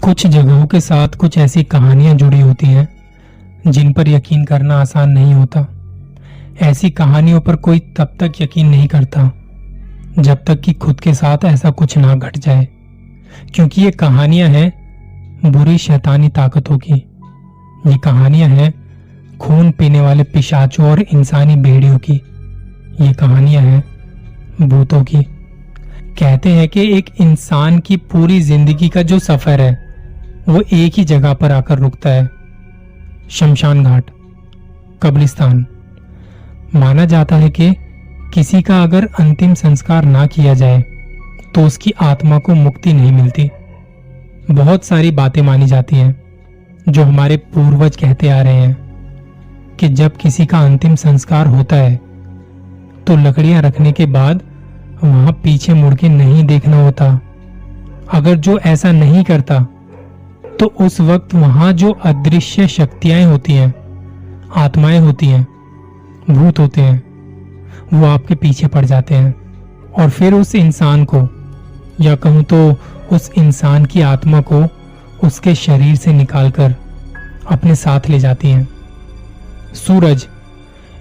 कुछ जगहों के साथ कुछ ऐसी कहानियां जुड़ी होती हैं जिन पर यकीन करना आसान नहीं होता। ऐसी कहानियों पर कोई तब तक यकीन नहीं करता जब तक कि खुद के साथ ऐसा कुछ ना घट जाए, क्योंकि ये कहानियां हैं बुरी शैतानी ताकतों की। ये कहानियां हैं खून पीने वाले पिशाचों और इंसानी भेड़ियों की। ये कहानियां हैं भूतों की। कहते हैं कि एक इंसान की पूरी जिंदगी का जो सफर है वो एक ही जगह पर आकर रुकता है, शमशान घाट, कब्रिस्तान। माना जाता है कि किसी का अगर अंतिम संस्कार ना किया जाए तो उसकी आत्मा को मुक्ति नहीं मिलती। बहुत सारी बातें मानी जाती हैं जो हमारे पूर्वज कहते आ रहे हैं कि जब किसी का अंतिम संस्कार होता है तो लकड़ियां रखने के बाद वहां पीछे मुड़ के नहीं देखना होता। अगर जो ऐसा नहीं करता तो उस वक्त वहां जो अदृश्य शक्तियां होती हैं, आत्माएं होती हैं, भूत होते हैं, वो आपके पीछे पड़ जाते हैं और फिर उस इंसान को, या कहूं तो उस इंसान की आत्मा को, उसके शरीर से निकालकर अपने साथ ले जाती हैं। सूरज,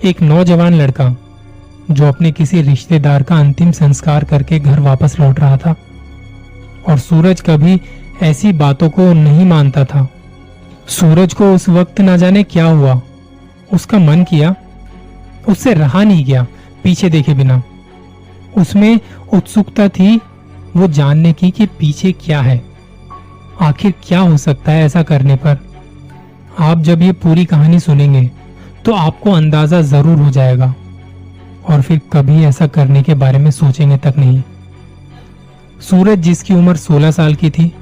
एक नौजवान लड़का जो अपने किसी रिश्तेदार का अंतिम संस्कार करके घर वापस लौट रहा था, और सूरज कभी ऐसी बातों को नहीं मानता था। सूरज को उस वक्त ना जाने क्या हुआ, उसका मन किया, उससे रहा नहीं गया पीछे देखे बिना। उसमें उत्सुकता थी वो जानने की कि पीछे क्या है, आखिर क्या हो सकता है ऐसा करने पर। आप जब ये पूरी कहानी सुनेंगे तो आपको अंदाजा जरूर हो जाएगा और फिर कभी ऐसा करने के बारे में सोचेंगे तक नहीं। सूरज, जिसकी उम्र 16 साल की थी,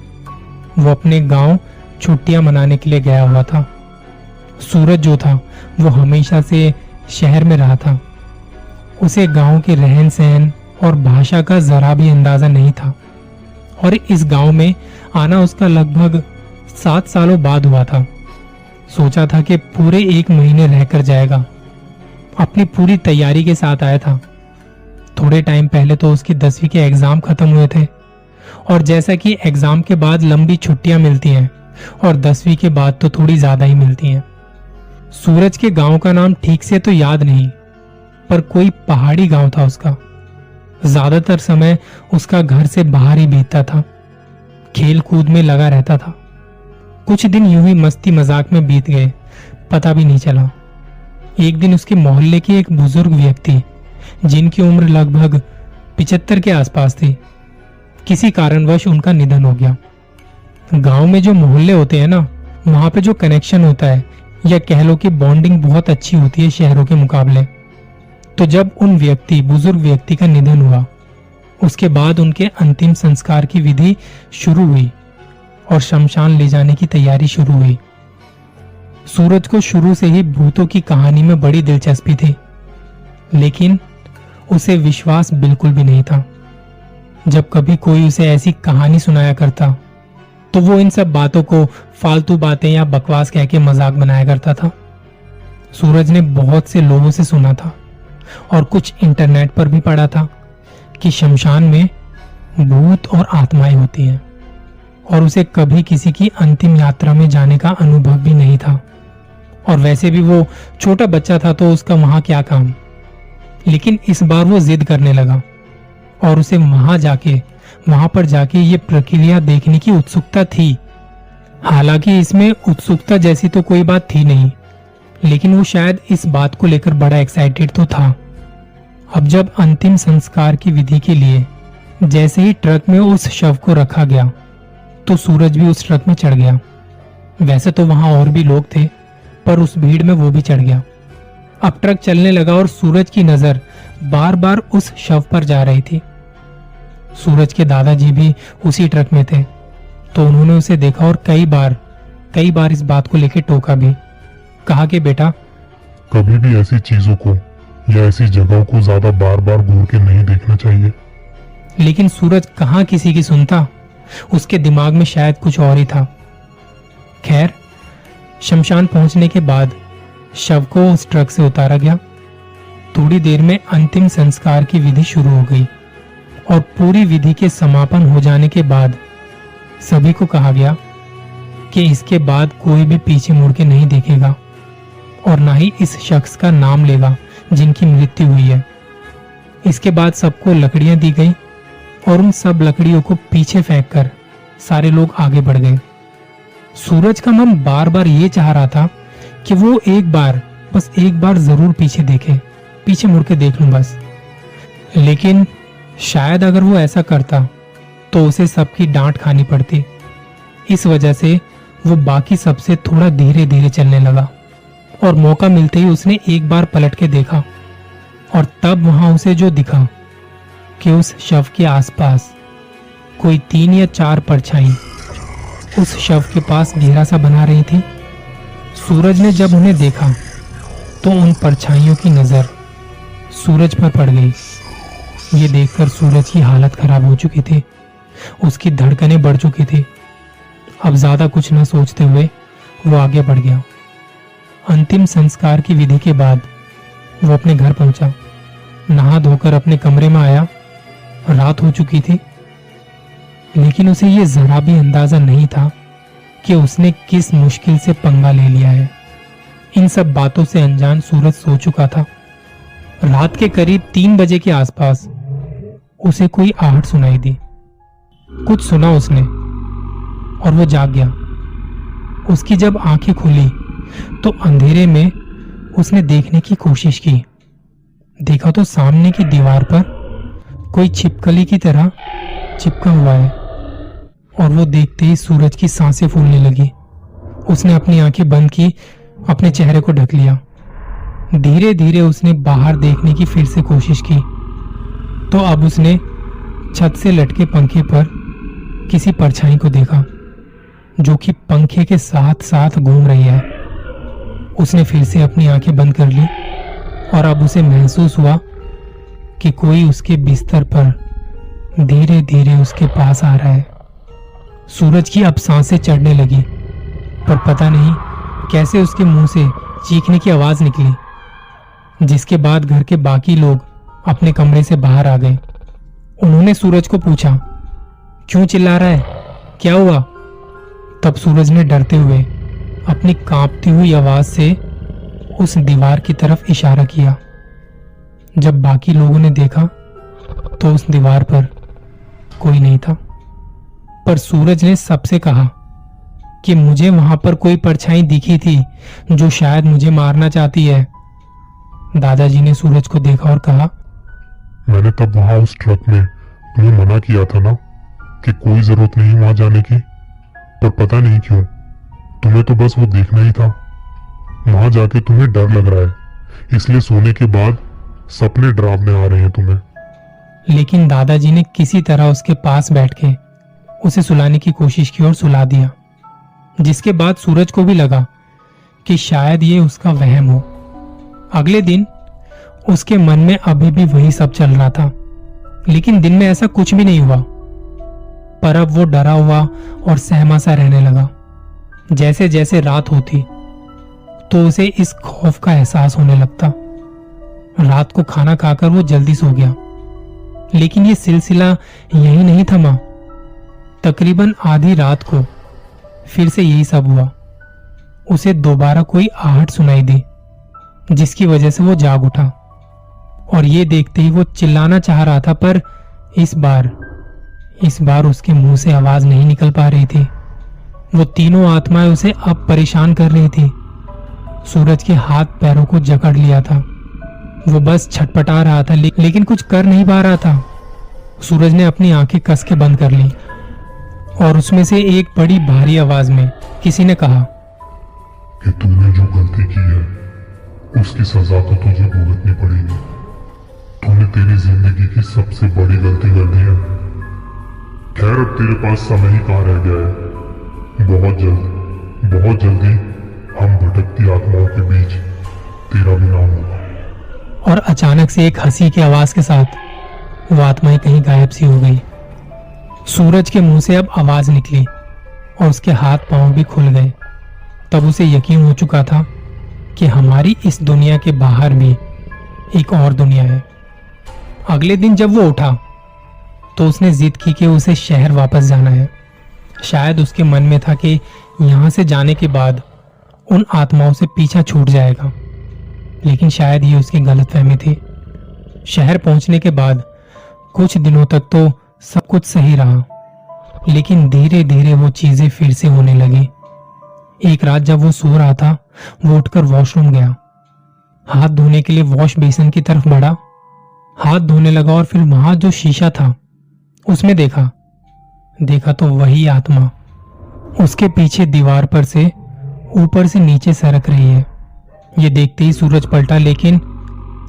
वो अपने गांव छुट्टियां मनाने के लिए गया हुआ था। सूरज जो था वो हमेशा से शहर में रहा था। उसे गांव के रहन सहन और भाषा का जरा भी अंदाजा नहीं था, और इस गांव में आना उसका लगभग 7 सालों बाद हुआ था। सोचा था कि पूरे 1 महीने रहकर जाएगा। अपनी पूरी तैयारी के साथ आया था। थोड़े टाइम पहले तो उसकी 10वीं के एग्जाम खत्म हुए थे, और जैसा कि एग्जाम के बाद लंबी छुट्टियां मिलती हैं और 10वीं के बाद तो थोड़ी ज्यादा ही मिलती हैं। सूरज के गांव का नाम ठीक से तो याद नहीं, पर कोई पहाड़ी गांव था उसका। ज्यादातर समय उसका घर से बाहर ही बीतता था, खेल कूद में लगा रहता था। कुछ दिन यूं ही मस्ती मजाक में बीत गए, पता भी नहीं चला। एक दिन उसके मोहल्ले के एक बुजुर्ग व्यक्ति, जिनकी उम्र लगभग 75 के आसपास थी, किसी कारणवश उनका निधन हो गया। गांव में जो मोहल्ले होते हैं ना, वहां पे जो कनेक्शन होता है, या कह लो कि बॉन्डिंग बहुत अच्छी होती है शहरों के मुकाबले। तो जब उन बुजुर्ग व्यक्ति का निधन हुआ, उसके बाद उनके अंतिम संस्कार की विधि शुरू हुई और शमशान ले जाने की तैयारी शुरू हुई। सूरज को शुरू से ही भूतों की कहानी में बड़ी दिलचस्पी थी, लेकिन उसे विश्वास बिल्कुल भी नहीं था। जब कभी कोई उसे ऐसी कहानी सुनाया करता तो वो इन सब बातों को फालतू बातें या बकवास कह के मजाक बनाया करता था। सूरज ने बहुत से लोगों से सुना था और कुछ इंटरनेट पर भी पढ़ा था कि शमशान में भूत और आत्माएं होती हैं, और उसे कभी किसी की अंतिम यात्रा में जाने का अनुभव भी नहीं था। और वैसे भी वो छोटा बच्चा था तो उसका वहां क्या काम। लेकिन इस बार वो जिद करने लगा और उसे वहां पर जाके ये प्रक्रिया देखने की उत्सुकता थी। हालांकि इसमें उत्सुकता जैसी तो कोई बात थी नहीं, लेकिन वो शायद इस बात को लेकर बड़ा एक्साइटेड तो था। अब जब अंतिम संस्कार की विधि के लिए जैसे ही ट्रक में उस शव को रखा गया तो सूरज भी उस ट्रक में चढ़ गया। वैसे तो वहां और भी लोग थे, पर उस भीड़ में वो भी चढ़ गया। अब ट्रक चलने लगा और सूरज की नजर बार बार उस शव पर जा रही थी। सूरज के दादाजी भी उसी ट्रक में थे, तो उन्होंने उसे देखा और कई बार इस बात को लेकर टोका भी। कहा कि बेटा, कभी भी ऐसी चीजों को या ऐसी जगहों को ज्यादा बार बार घूर के नहीं देखना चाहिए। लेकिन सूरज कहाँ किसी की सुनता, उसके दिमाग में शायद कुछ और ही था। खैर, शमशान पहुंचने के बाद शव को उस ट्रक से उतारा गया। थोड़ी देर में अंतिम संस्कार की विधि शुरू हो गई, और पूरी विधि के समापन हो जाने के बाद सभी को कहा गया कि इसके बाद कोई भी पीछे मुड़ के नहीं देखेगा और ना ही इस शख्स का नाम लेगा जिनकी मृत्यु हुई है। इसके बाद सबको लकड़ियां दी गई और उन सब लकड़ियों को पीछे फेंककर सारे लोग आगे बढ़ गए। सूरज का मन बार बार ये चाह रहा था कि वो बस एक बार जरूर पीछे देखे, पीछे मुड़ के देख लूं बस। लेकिन शायद अगर वो ऐसा करता तो उसे सबकी डांट खानी पड़ती। इस वजह से वो बाकी सबसे थोड़ा धीरे धीरे चलने लगा और मौका मिलते ही उसने एक बार पलट के देखा और तब वहां उसे जो दिखा कि उस शव के आसपास कोई 3 या 4 परछाई उस शव के पास घेरा सा बना रही थी। सूरज ने जब उन्हें देखा तो उन परछाइयों की नजर सूरज पर पड़ गई। ये देखकर सूरज की हालत खराब हो चुकी थी, उसकी धड़कनें बढ़ चुकी थी। अब ज्यादा कुछ न सोचते हुए वो आगे बढ़ गया। अंतिम संस्कार की विधि के बाद वो अपने घर पहुंचा, नहा धोकर अपने कमरे में आया। रात हो चुकी थी, लेकिन उसे ये जरा भी अंदाजा नहीं था कि उसने किस मुश्किल से पंगा ले लिया है। इन सब बातों से अनजान सूरज सो चुका था। रात के करीब 3 बजे के आसपास उसे कोई आहट सुनाई दी। कुछ सुना उसने और वो जाग गया। उसकी जब आंखें खुली तो अंधेरे में उसने देखने की कोशिश की। देखा तो सामने की दीवार पर कोई छिपकली की तरह चिपका हुआ है और वो देखते ही सूरज की सांसें फूलने लगी। उसने अपनी आंखें बंद की, अपने चेहरे को ढक लिया। धीरे धीरे उसने बाहर देखने की फिर से कोशिश की तो अब उसने छत से लटके पंखे पर किसी परछाई को देखा जो कि पंखे के साथ साथ घूम रही है। उसने फिर से अपनी आंखें बंद कर ली और अब उसे महसूस हुआ कि कोई उसके बिस्तर पर धीरे धीरे उसके पास आ रहा है। सूरज की अब सांसें चढ़ने लगी, पर पता नहीं कैसे उसके मुंह से चीखने की आवाज निकली, जिसके बाद घर के बाकी लोग अपने कमरे से बाहर आ गए। उन्होंने सूरज को पूछा, क्यों चिल्ला रहा है, क्या हुआ? तब सूरज ने डरते हुए अपनी कांपती हुई आवाज से उस दीवार की तरफ इशारा किया। जब बाकी लोगों ने देखा तो उस दीवार पर कोई नहीं था, पर सूरज ने सबसे कहा कि मुझे वहां पर कोई परछाई दिखी थी जो शायद मुझे मारना चाहती है। दादाजी ने सूरज को देखा और कहा, मैंने तब वहां उस ट्रक में तुम्हें मना किया था ना कि कोई जरूरत नहीं वहां जाने की, पर पता नहीं क्यों तुम्हें तो बस वो देखना ही था। वहां जाके तुम्हें डर लग रहा है, इसलिए सोने के बाद सपने डरावने आ रहे हैं तुम्हें। लेकिन दादाजी ने किसी तरह उसके पास बैठ के उसे सुलाने की कोशिश की और सुला दिया, जिसके बाद सूरज को भी लगा कि शायद ये उसका वहम हो। अगले दिन उसके मन में अभी भी वही सब चल रहा था, लेकिन दिन में ऐसा कुछ भी नहीं हुआ। पर अब वो डरा हुआ और सहमा सा रहने लगा। जैसे जैसे रात होती तो उसे इस खौफ का एहसास होने लगता। रात को खाना खाकर वो जल्दी सो गया, लेकिन ये सिलसिला यही नहीं थमा। तकरीबन आधी रात को फिर से यही सब हुआ। उसे दोबारा कोई आहट सुनाई दी, जिसकी वजह से वो जाग उठा और ये देखते ही वो चिल्लाना चाह रहा था, पर इस बार उसके मुंह से आवाज नहीं निकल पा रही थी। वो तीनों आत्माएं उसे अब परेशान कर रही थी। सूरज के हाथ पैरों को जकड़ लिया था। वो बस छटपटा रहा था, लेकिन कुछ कर नहीं पा रहा था। सूरज ने अपनी आंखें कस के बंद कर ली और उसमें से एक बड़ी भारी आवाज में किसी ने कहा कि तूने जो गलती की है उसकी सजा तो तुझे भुगतनी पड़ेगी। तूने तेरी जिंदगी की सबसे बड़ी गलती कर दी है। खैर अब तेरे पास समय ही कहाँ रह गया है। बहुत जल्दी हम भटकती आत्माओं के बीच तेरा भी नाम होगा। और अचानक से एक हंसी की आवाज के साथ वो आत्माएं कहीं गायब सी हो गई। सूरज के मुंह से अब आवाज निकली और उसके हाथ पांव भी खुल गए। तब उसे यकीन हो चुका था कि हमारी इस दुनिया के बाहर भी एक और दुनिया है। अगले दिन जब वो उठा तो उसने जिद की कि उसे शहर वापस जाना है। शायद उसके मन में था कि यहां से जाने के बाद उन आत्माओं से पीछा छूट जाएगा, लेकिन शायद ये उसकी गलतफहमी थी। शहर पहुंचने के बाद कुछ दिनों तक तो सब कुछ सही रहा, लेकिन धीरे धीरे वो चीजें फिर से होने लगी। एक रात जब वो सो रहा था, वो उठकर वॉशरूम गया। हाथ धोने के लिए वॉश बेसिन की तरफ बढ़ा, हाथ धोने लगा और फिर वहां जो शीशा था उसमें देखा तो वही आत्मा उसके पीछे दीवार पर से ऊपर से नीचे सरक रही है। ये देखते ही सूरज पलटा, लेकिन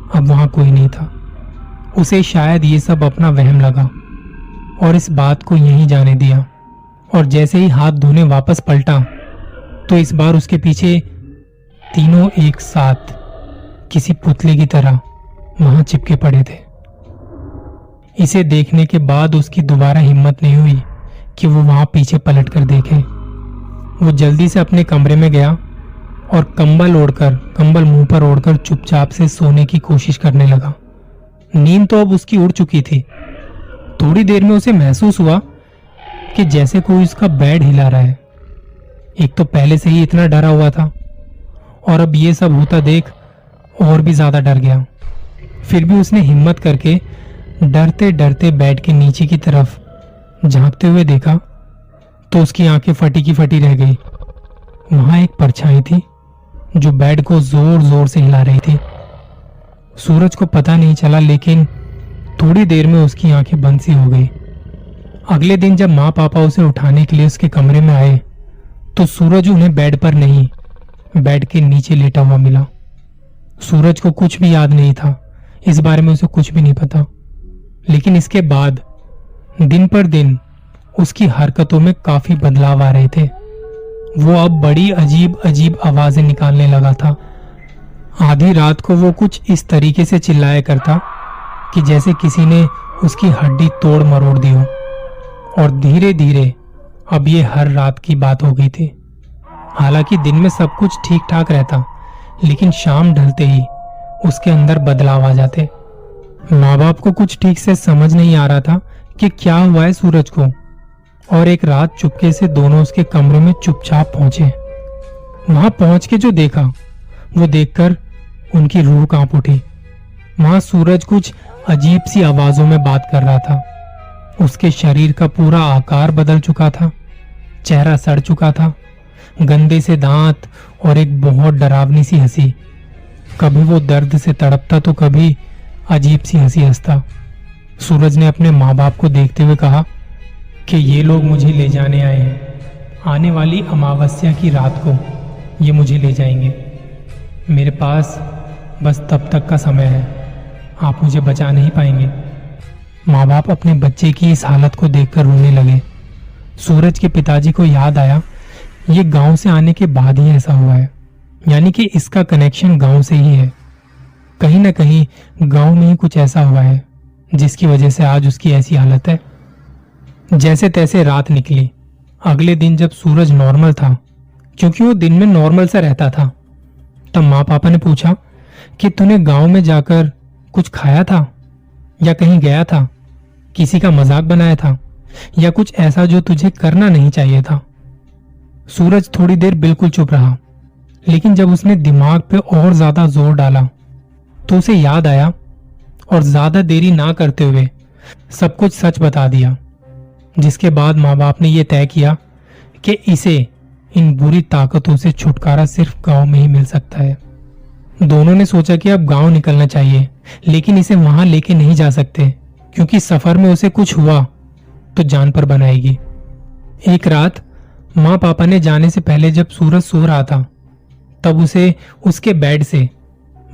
अब वहां कोई नहीं था। उसे शायद ये सब अपना वहम लगा और इस बात को यहीं जाने दिया। और जैसे ही हाथ धोने वापस पलटा तो इस बार उसके पीछे तीनों एक साथ किसी पुतले की तरह वहां चिपके पड़े थे। इसे देखने के बाद उसकी दोबारा हिम्मत नहीं हुई कि वो वहां पीछे पलट कर देखे। वो जल्दी से अपने कमरे में गया और कंबल मुंह पर ओढ़कर चुपचाप से सोने की कोशिश करने लगा। नींद तो अब उसकी उड़ चुकी थी। थोड़ी देर में उसे महसूस हुआ कि जैसे कोई उसका बेड हिला रहा है। एक तो पहले से ही इतना डरा हुआ था और अब ये सब होता देख और भी ज्यादा डर गया। फिर भी उसने हिम्मत करके डरते डरते बेड के नीचे की तरफ झांकते हुए देखा तो उसकी आंखें फटी की फटी रह गई। वहां एक परछाई थी जो बेड को जोर जोर से हिला रही थी। सूरज को पता नहीं चला, लेकिन थोड़ी देर में उसकी आंखें बंद सी हो गई। अगले दिन जब माँ पापा उसे उठाने के लिए उसके कमरे में आए तो सूरज उन्हें बेड पर नहीं, बेड के नीचे लेटा हुआ मिला। सूरज को कुछ भी याद नहीं था, इस बारे में उसे कुछ भी नहीं पता। लेकिन इसके बाद दिन पर दिन उसकी हरकतों में काफी बदलाव आ रहे थे। वो अब बड़ी अजीब अजीब आवाजें निकालने लगा था। आधी रात को वो कुछ इस तरीके से चिल्लाया करता कि जैसे किसी ने उसकी हड्डी तोड़ मरोड़ दी हो। और धीरे धीरे अब ये हर रात की बात हो गई थी। हालांकि दिन में सब कुछ ठीक ठाक रहता, लेकिन शाम ढलते ही उसके अंदर बदलाव आ जाते। माँ बाप को कुछ ठीक से समझ नहीं आ रहा था कि क्या हुआ है सूरज को। और एक रात चुपके से दोनों उसके कमरे में चुपचाप पहुंचे। वहां पहुंच के जो देखा वो देखकर उनकी रूह कांप उठी। वहां सूरज कुछ अजीब सी आवाजों में बात कर रहा था। उसके शरीर का पूरा आकार बदल चुका था, चेहरा सड़ चुका था, गंदे से दांत और एक बहुत डरावनी सी हंसी। कभी वो दर्द से तड़पता तो कभी अजीब सी हंसी हंसता। सूरज ने अपने माँ बाप को देखते हुए कहा कि ये लोग मुझे ले जाने आए हैं। आने वाली अमावस्या की रात को ये मुझे ले जाएंगे। मेरे पास बस तब तक का समय है, आप मुझे बचा नहीं पाएंगे। माँ बाप अपने बच्चे की इस हालत को देखकर रोने लगे। सूरज के पिताजी को याद आया ये गांव से आने के बाद ही ऐसा हुआ है, यानी कि इसका कनेक्शन गांव से ही है। कहीं ना कहीं गांव में ही कुछ ऐसा हुआ है जिसकी वजह से आज उसकी ऐसी हालत है। जैसे तैसे रात निकली। अगले दिन जब सूरज नॉर्मल था, क्योंकि वो दिन में नॉर्मल सा रहता था, तब माँ पापा ने पूछा कि तूने गांव में जाकर कुछ खाया था या कहीं गया था, किसी का मजाक बनाया था या कुछ ऐसा जो तुझे करना नहीं चाहिए था। सूरज थोड़ी देर बिल्कुल चुप रहा, लेकिन जब उसने दिमाग पे और ज्यादा जोर डाला तो उसे याद आया और ज्यादा देरी ना करते हुए सब कुछ सच बता दिया। जिसके बाद माँ बाप ने यह तय किया कि इसे इन बुरी ताकतों से छुटकारा सिर्फ गांव में ही मिल सकता है। दोनों ने सोचा कि अब गांव निकलना चाहिए, लेकिन इसे वहां लेके नहीं जा सकते, क्योंकि सफर में उसे कुछ हुआ तो जान पर बनाएगी। एक रात माँ पापा ने जाने से पहले जब सूरज सो रहा था, तब उसे उसके बेड से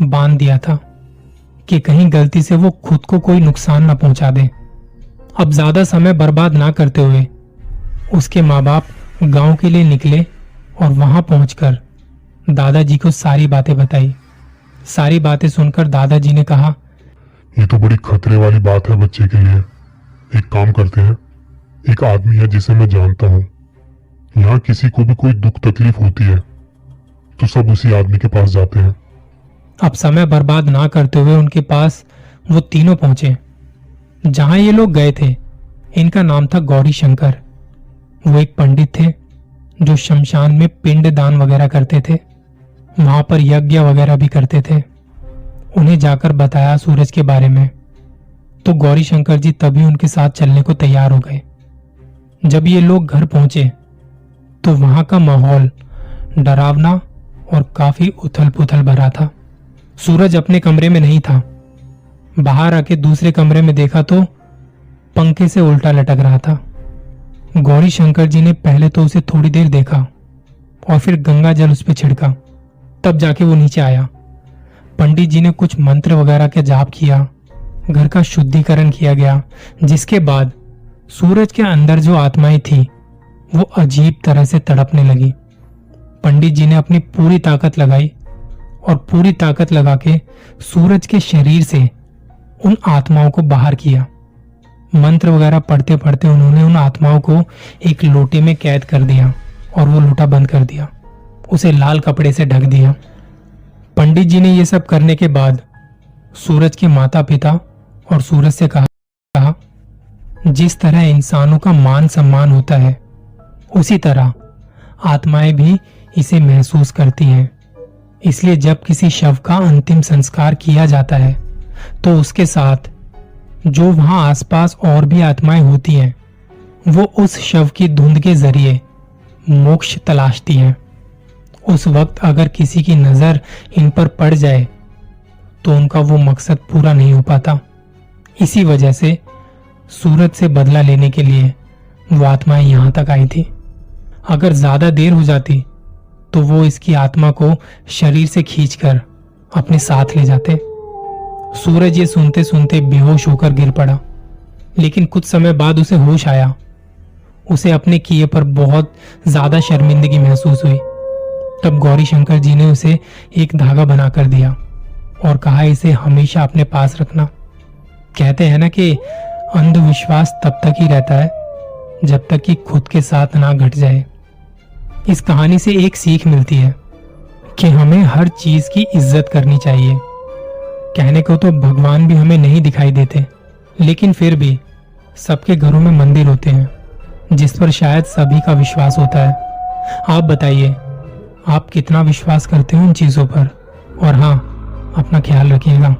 बांध दिया था कि कहीं गलती से वो खुद को कोई नुकसान न पहुंचा दे। अब ज्यादा समय बर्बाद ना करते हुए उसके माँ बाप गांव के लिए निकले और वहां पहुंचकर दादाजी को सारी बातें बताई। सारी बातें सुनकर दादाजी ने कहा, ये तो बड़ी खतरे वाली बात है बच्चे के लिए। एक काम करते हैं, एक आदमी है जिसे मैं जानता हूँ, यहाँ किसी को भी कोई दुख तकलीफ होती है तो सब उसी आदमी के पास जाते हैं। अब समय बर्बाद ना करते हुए उनके पास वो तीनों पहुंचे। जहां ये लोग गए थे, इनका नाम था गौरी शंकर। वो एक पंडित थे जो शमशान में पिंड दान वगैरह करते थे, वहां पर यज्ञ वगैरह भी करते थे। उन्हें जाकर बताया सूरज के बारे में, तो गौरी शंकर जी तभी उनके साथ चलने को तैयार हो गए। जब ये लोग घर पहुंचे तो वहां का माहौल डरावना और काफी उथल पुथल भरा था। सूरज अपने कमरे में नहीं था। बाहर आके दूसरे कमरे में देखा तो पंखे से उल्टा लटक रहा था। गौरी शंकर जी ने पहले तो उसे थोड़ी देर देखा और फिर गंगा जल उस पर छिड़का, तब जाके वो नीचे आया। पंडित जी ने कुछ मंत्र वगैरह के जाप किया, घर का शुद्धिकरण किया गया, जिसके बाद सूरज के अंदर जो आत्माएं थी वो अजीब तरह से तड़पने लगी। पंडित जी ने अपनी पूरी ताकत लगाई और पूरी ताकत लगा के सूरज के शरीर से उन आत्माओं को बाहर किया। मंत्र वगैरह पढ़ते पढ़ते उन्होंने उन आत्माओं को एक लोटे में कैद कर दिया और वो लोटा बंद कर दिया, उसे लाल कपड़े से ढक दिया। पंडित जी ने ये सब करने के बाद सूरज के माता पिता और सूरज से कहा, जिस तरह इंसानों का मान सम्मान होता है उसी तरह आत्माएं भी इसे महसूस करती हैं। इसलिए जब किसी शव का अंतिम संस्कार किया जाता है तो उसके साथ जो वहां आसपास और भी आत्माएं होती हैं वो उस शव की धुंध के जरिए मोक्ष तलाशती हैं। उस वक्त अगर किसी की नजर इन पर पड़ जाए तो उनका वो मकसद पूरा नहीं हो पाता। इसी वजह से सूरज से बदला लेने के लिए वो आत्माएं यहां तक आई थी। अगर ज्यादा देर हो जाती तो वो इसकी आत्मा को शरीर से खींचकर अपने साथ ले जाते। सूरज ये सुनते सुनते बेहोश होकर गिर पड़ा, लेकिन कुछ समय बाद उसे होश आया। उसे अपने किए पर बहुत ज्यादा शर्मिंदगी महसूस हुई। तब गौरी शंकर जी ने उसे एक धागा बना कर दिया और कहा, इसे हमेशा अपने पास रखना। कहते हैं ना कि अंधविश्वास तब तक ही रहता है जब तक कि खुद के साथ ना घट जाए। इस कहानी से एक सीख मिलती है कि हमें हर चीज की इज्जत करनी चाहिए। कहने को तो भगवान भी हमें नहीं दिखाई देते, लेकिन फिर भी सबके घरों में मंदिर होते हैं जिस पर शायद सभी का विश्वास होता है। आप बताइए, आप कितना विश्वास करते हो उन चीजों पर? और हाँ, अपना ख्याल रखिएगा।